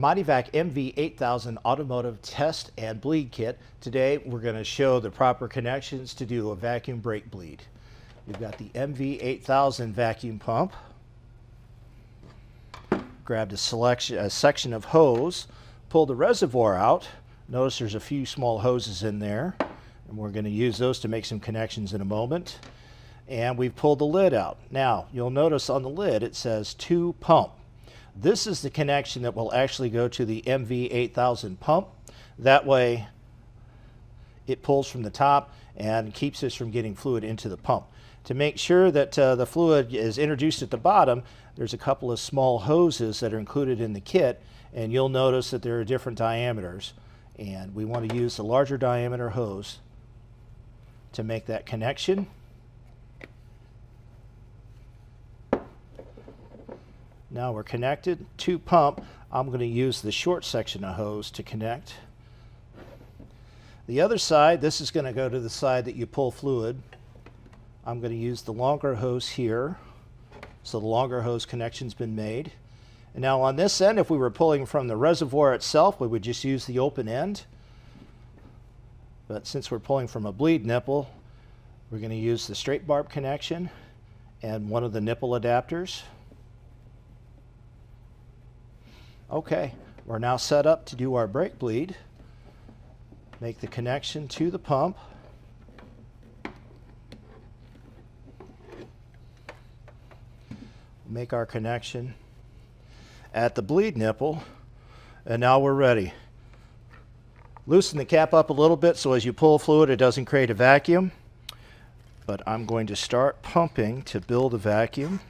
Mityvac MV8000 Automotive Test and Bleed Kit. Today we're going to show the proper connections to do a vacuum brake bleed. We've got the MV8000 vacuum pump. Grabbed a section of hose, pulled the reservoir out. Notice there's a few small hoses in there, and we're going to use those to make some connections in a moment. And we've pulled the lid out. Now you'll notice on the lid it says to pump. This is the connection that will actually go to the MV8000 pump. That way it pulls from the top and keeps us from getting fluid into the pump. To make sure that the fluid is introduced at the bottom, there's a couple of small hoses that are included in the kit, and you'll notice that there are different diameters, and we want to use the larger diameter hose to make that connection. Now we're connected to pump. I'm going to use the short section of hose to connect. The other side, this is going to go to the side that you pull fluid. I'm going to use the longer hose here. So the longer hose connection's been made. And now on this end, if we were pulling from the reservoir itself, we would just use the open end. But since we're pulling from a bleed nipple, we're going to use the straight barb connection and one of the nipple adapters. Okay, we're now set up to do our brake bleed. Make the connection to the pump. Make our connection at the bleed nipple, and now we're ready. Loosen the cap up a little bit so as you pull fluid it doesn't create a vacuum. But I'm going to start pumping to build a vacuum.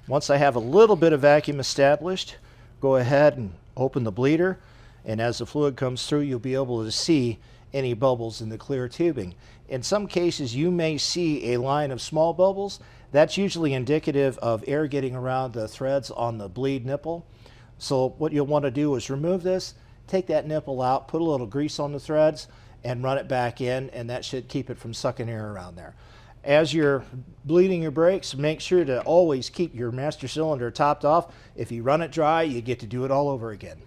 Once I have a little bit of vacuum established, go ahead and open the bleeder, and as the fluid comes through you'll be able to see any bubbles in the clear tubing. In some cases you may see a line of small bubbles. That's usually indicative of air getting around the threads on the bleed nipple. So what you'll want to do is remove this, take that nipple out, put a little grease on the threads, and run it back in, and that should keep it from sucking air around there. As you're bleeding your brakes, make sure to always keep your master cylinder topped off. If you run it dry, you get to do it all over again.